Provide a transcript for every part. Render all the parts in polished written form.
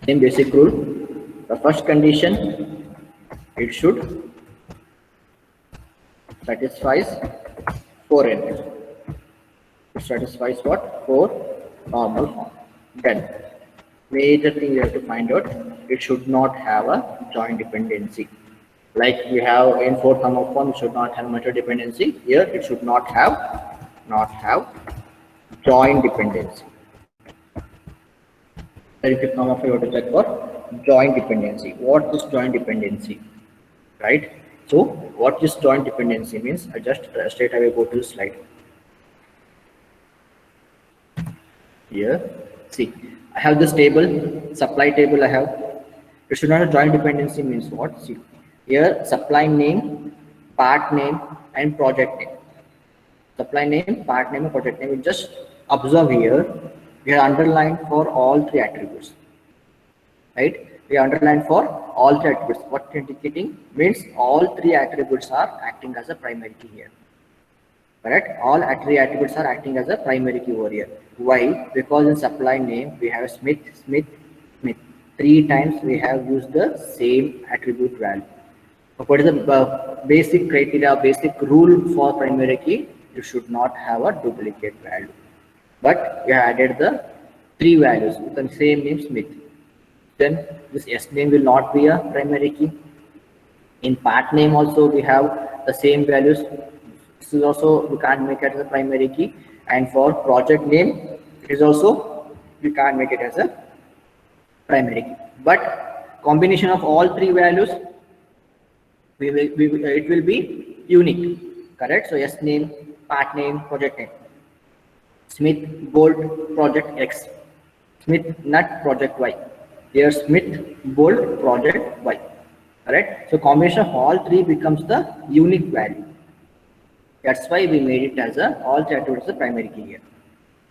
Same basic rule. The first condition, it should satisfies 4 n. It satisfies what? 4 normal form. Then, major thing we have to find out, it should not have a joint dependency. Like we have in 4th normal form, it should not have mutual dependency. Here, it should not have joint dependency. If you come up, you have to check for joint dependency. What is joint dependency? Right? So, what is joint dependency means? I just straight away go to the slide. Here, see, I have this table, supply table I have. It should not have joint dependency means what? See, here supply name, part name, and project name. Supply name, part name, and project name. You just observe here, we are underlined for all 3 attributes. Right? We underline for all 3 attributes. What indicating means all 3 attributes are acting as a primary key here. Correct? All 3 attributes are acting as a primary key over here. Why? Because in supply name we have Smith, Smith, Smith. 3 times we have used the same attribute value. What is the basic criteria, basic rule for primary key? You should not have a duplicate value. But we have added the 3 values with the same name Smith. Then this S name will not be a primary key. In part name also we have the same values. This is also we can't make it as a primary key, and for project name it is also we can't make it as a primary key. But combination of all 3 values it will be unique. Correct? So S name, part name, project name. Smith bold project X, Smith nut project Y. Here Smith bold project Y. Correct? So combination of all 3 becomes the unique value. That's why we made it as a all 3 attributes the primary key here.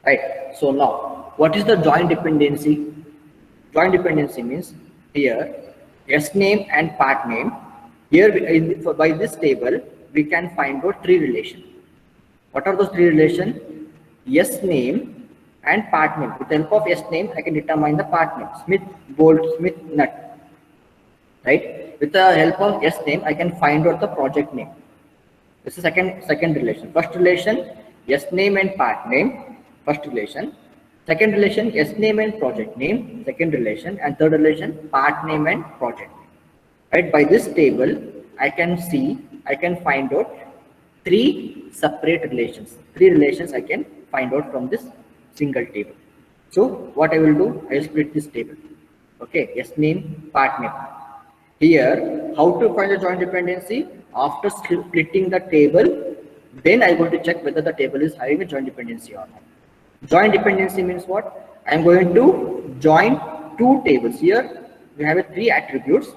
Right? So now, what is the joint dependency? Joint dependency means here S name and part name. Here by this table we can find out 3 relations. What are those 3 relations? S name and part name. With the help of S name, I can determine the part name. Smith bolt, Smith nut. Right? With the help of S name, I can find out the project name. This is second relation. First relation, S name and part name. First relation. Second relation, S name and project name. Second relation. And third relation, part name and project name. Right? By this table, I can find out 3 separate relations. 3 relations I can find out from this single table. So what I will do, I will split this table. Okay, S name, part name. Here, how to find the joint dependency? After splitting the table, then I am going to check whether the table is having a joint dependency or not. Joint dependency means what? I am going to join 2 tables. Here we have 3 attributes,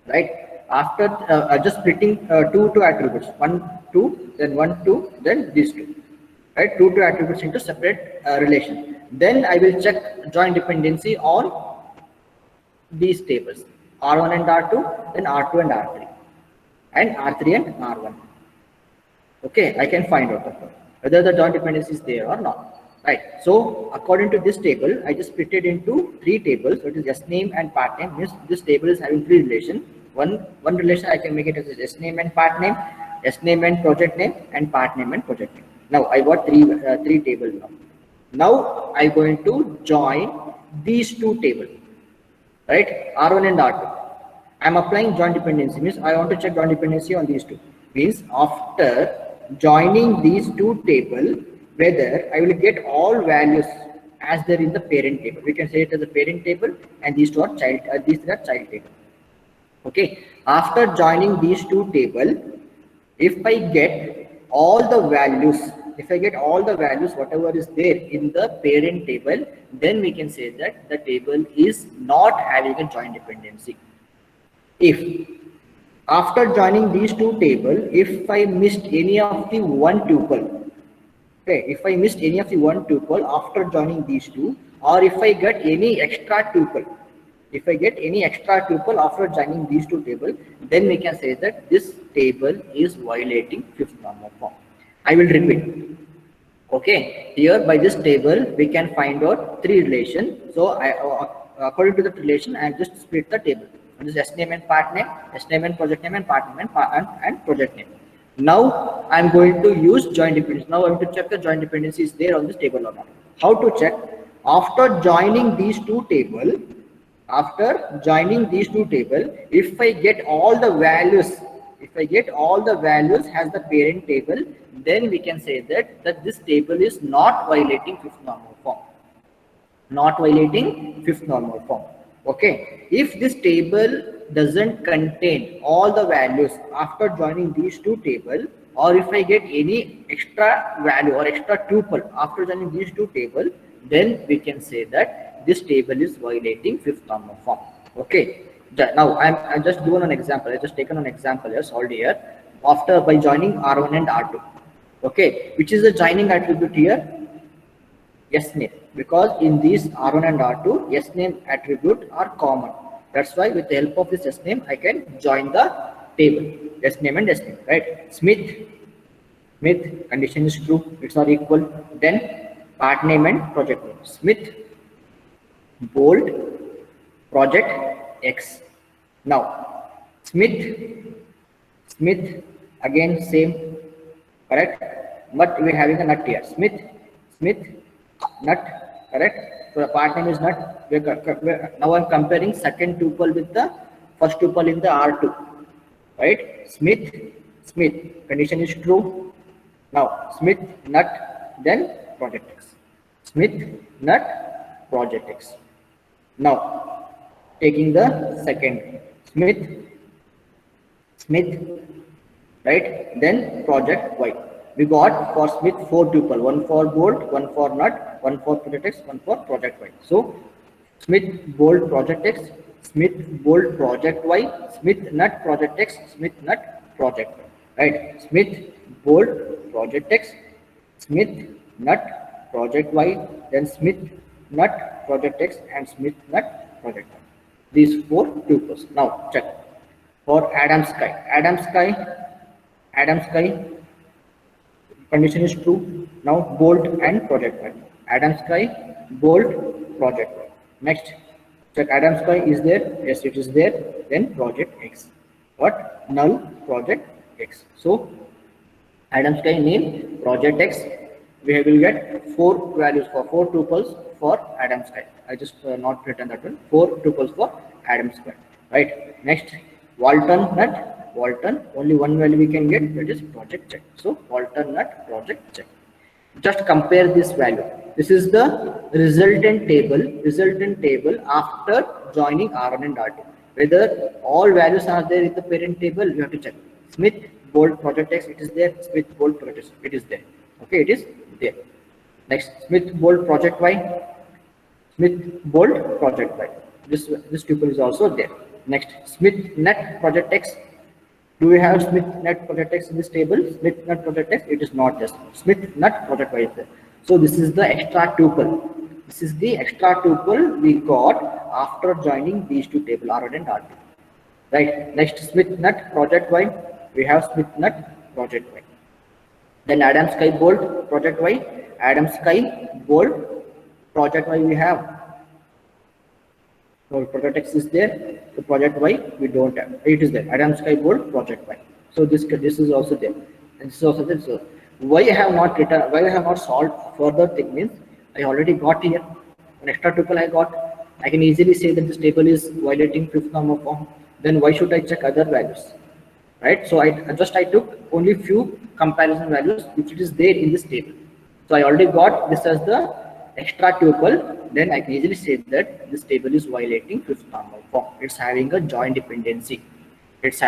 right? After just splitting 2 attributes, 1, 2, then 1, 2, then these 2, right? 2 attributes into separate relation. Then I will check joint dependency on these tables, R1 and R2, then R2 and R3, and R3 and R1. Okay, I can find out whether the joint dependency is there or not. Right. So according to this table, I just split it into 3 tables. So it is S name and part name. Means this table is having 3 relations. One relation I can make it as S name and part name, S name and project name, and part name and project name. Now I got 3 tables now. Now I'm going to join these 2 tables, right? R1 and R2. I'm applying joint dependency. Means I want to check joint dependency on these 2. Means after joining these 2 tables, whether I will get all values as there in the parent table. We can say it as a parent table, and these 2 are child. These are child table. Okay. After joining these 2 tables, if I get all the values, whatever is there in the parent table, then we can say that the table is not having a joint dependency. If after joining these 2 tables, if I missed any of the one tuple, okay, if I missed any of the one tuple after joining these 2, or if I get any extra tuple, after joining these 2 tables, then we can say that this table is violating 5th normal form. I will repeat. Okay, here by this table we can find out 3 relations. So according to the relation, I just split the table. This is sname and part name, sname and project name, and part name and project name. Now I'm going to use joint dependency. Now I'm going to check the joint dependency is there on this table or not. How to check? After joining these two tables, if I get all the values, has the parent table, then we can say that this table is not violating fifth normal form. Okay, if this table doesn't contain all the values after joining these two tables, or if I get any extra value or extra tuple after joining these two tables, then we can say that this table is violating fifth normal form. Okay, now I just given an example. I just taken an example here, solved here. After by joining R1 and R2, okay, which is the joining attribute here? Yes name, because in these R1 and R2, yes name attribute are common. That's why with the help of this yes name, I can join the table, yes name and yes name, right? Smith, condition is true, it's not equal. Then part name and project name. Smith, bold, project X. Now Smith, again same, correct? But we're having a nut here. Smith, nut, correct? So the part name is nut. Now I'm comparing second tuple with the first tuple in the R2, right? Smith, condition is true. Now Smith, nut, then project X. Smith, nut, project X. Now taking the second Smith, right? Then project Y. We got for Smith 4 tuple, one for bold, one for nut, one for project X, one for project Y. So Smith bold project X, Smith bold project Y, Smith nut project X, Smith nut project Y. Right? Smith bold project X, Smith nut project Y, then Smith nut project X and Smith nut project Y. These 4 tuples. Now check for Adam Sky. Condition is true. Now bold and project Y. Adam Sky, bold, project Y. Next, check Adam Sky is there. Yes, it is there. Then project X. What? Null project X. So Adam Sky name project X. We will get 4 values for 4 tuples for Adam Sky. I just not written that one. 4 tuples for Adam Sky. Right. Next, Walton nut. Only one value we can get, that is project check. So Walton nut project check. Just compare this value. This is the resultant table after joining R1 and R2. Whether all values are there in the parent table, you have to check. Smith bold project X, it is there. Smith bold project X, it is there. Okay, it is there. Next, Smith bold project Y. Smith bold project Y. This tuple is also there. Next, Smith nut project X. Do we have Smith nut project X in this table? Smith nut project X, it is not just Smith nut project Y is there. So this is the extra tuple. This is the extra tuple we got after joining these two tables, R1 and R2. Right. Next, Smith nut project Y. We have Smith nut project Y. Then Adam Sky bold project Y. Adam Sky bold project Y we have. So project X is there. So project Y we don't have. It is there. Adam Sky bold project Y. So this is also there. And this is also there. So why I have not written, why I have not solved further thing means I already got here an extra tuple I got. I can easily say that this table is violating fifth normal form. Then why should I check other values? Right? So I took only few comparison values which it is there in this table. So I already got this as the extra tuple. Then I can easily say that this table is violating fifth normal form. It's having a joint dependency. This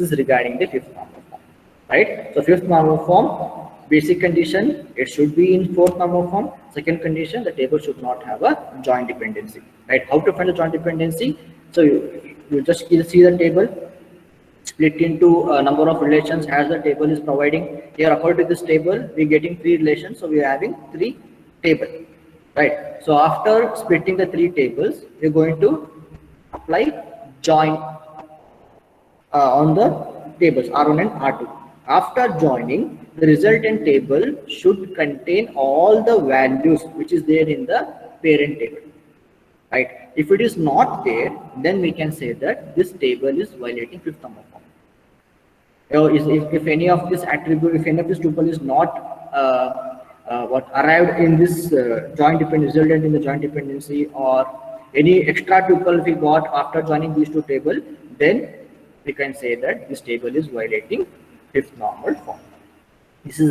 is regarding the fifth normal form. Right? So fifth normal form, basic condition, it should be in fourth normal form. Second condition, the table should not have a joint dependency. Right? How to find a joint dependency? So you just see the table, split into a number of relations as the table is providing. Here according to this table, we're getting 3 relations. So we are having 3 tables. Right? So after splitting the 3 tables, we're going to apply join on the tables R1 and R2. After joining, the resultant table should contain all the values which is there in the parent table. right? If it is not there, then we can say that this table is violating fifth normal form. If any of this attribute, if any of this tuple is not what arrived in this joint dependency, resultant in the joint dependency, or any extra tuple we got after joining these two tables, then we can say that this table is violating fifth normal form. This is